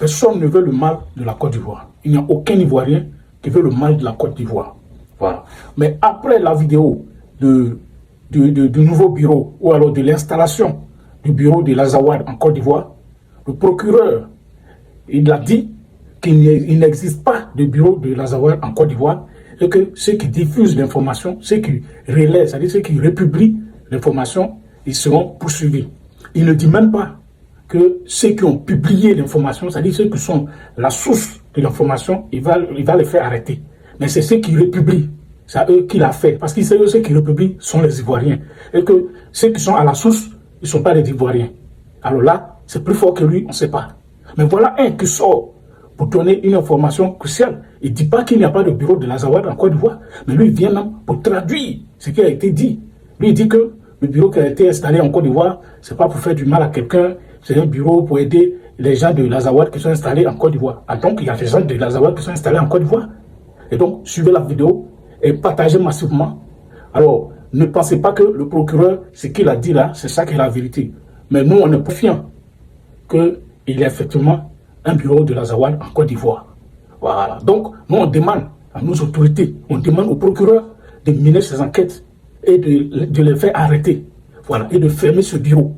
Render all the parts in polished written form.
Personne ne veut le mal de la Côte d'Ivoire. Il n'y a aucun Ivoirien qui veut le mal de la Côte d'Ivoire. Voilà. Mais après la vidéo du nouveau bureau, ou alors de l'installation du bureau de l'Azawad en Côte d'Ivoire, le procureur, il a dit qu'il n'existe pas de bureau de l'Azawad en Côte d'Ivoire et que ceux qui diffusent l'information, ceux qui relaient, c'est-à-dire ceux qui republient l'information, ils seront poursuivis. Il ne dit même pas que ceux qui ont publié l'information, c'est-à-dire ceux qui sont la source de l'information, il va les faire arrêter. Mais c'est ceux qui republient, c'est à eux qu'il a fait. Parce que ceux qui republient sont les Ivoiriens. Et que ceux qui sont à la source, ils ne sont pas les Ivoiriens. Alors là, c'est plus fort que lui, on ne sait pas. Mais voilà un qui sort pour donner une information cruciale. Il ne dit pas qu'il n'y a pas de bureau de l'Azawad en Côte d'Ivoire, mais lui, il vient même pour traduire ce qui a été dit. Lui, il dit que le bureau qui a été installé en Côte d'Ivoire, ce n'est pas pour faire du mal à quelqu'un, c'est un bureau pour aider les gens de l'Azawad qui sont installés en Côte d'Ivoire. Ah, donc, il y a des gens de l'Azawad qui sont installés en Côte d'Ivoire. Et donc, suivez la vidéo et partagez massivement. Alors, ne pensez pas que le procureur, ce qu'il a dit là, c'est ça qui est la vérité. Mais nous, on est confiants qu'il y a effectivement un bureau de l'Azawad en Côte d'Ivoire. Voilà. Donc, nous, on demande à nos autorités, on demande au procureur de mener ces enquêtes et de les faire arrêter. Voilà. Et de fermer ce bureau.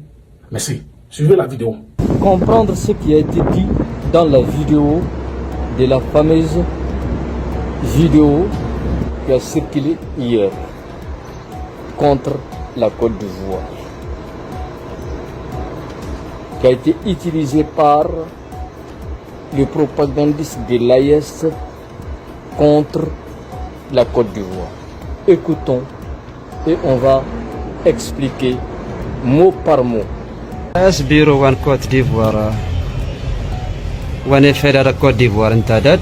Merci. Suivez la vidéo. Comprendre ce qui a été dit dans la vidéo de la fameuse vidéo qui a circulé hier contre la Côte d'Ivoire, qui a été utilisée par le propagandiste de l'AES contre la Côte d'Ivoire. Écoutons et on va expliquer mot par mot. بيرو وان كوت ديفوار وانا فعلا كوت ديفوار انتداد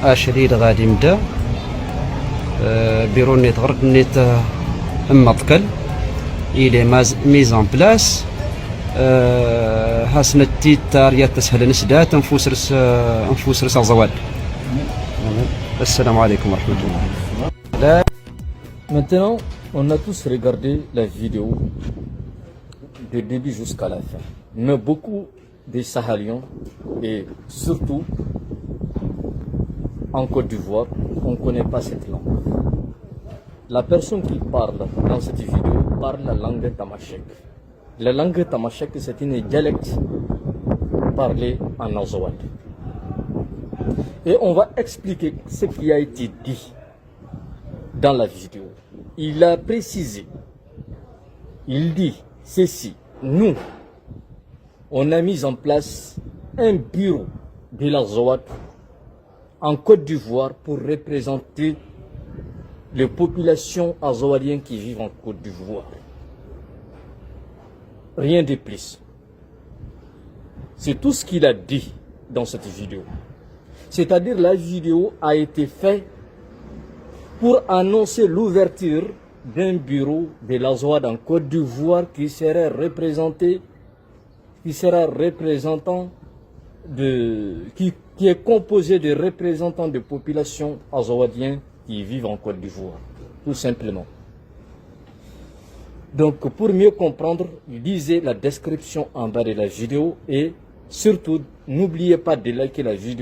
اشريد غادي نبدا بيرو نيت غرق نيت اما بكل الى ميز ان بلاس هاسنا التيتار يا تسهل نسدات انفوسرس الزواد. السلام عليكم ورحمه الله. Maintenant, on a tous regardé la vidéo de début jusqu'à la fin. Mais beaucoup des Sahaliens, et surtout en Côte d'Ivoire, on ne connaît pas cette langue. La personne qui parle dans cette vidéo parle la langue tamashek. La langue tamashek, c'est une dialecte parlée en Azawad. Et on va expliquer ce qui a été dit dans la vidéo. Il a précisé, il dit ceci: nous, on a mis en place un bureau de l'Azawad en Côte d'Ivoire pour représenter les populations azawadiennes qui vivent en Côte d'Ivoire. Rien de plus. C'est tout ce qu'il a dit dans cette vidéo. C'est-à-dire la vidéo a été faite pour annoncer l'ouverture d'un bureau de l'Azawad en Côte d'Ivoire qui sera qui est composé de représentants de populations azawadiennes qui vivent en Côte d'Ivoire, tout simplement. Donc, pour mieux comprendre, lisez la description en bas de la vidéo et surtout, n'oubliez pas de liker la vidéo.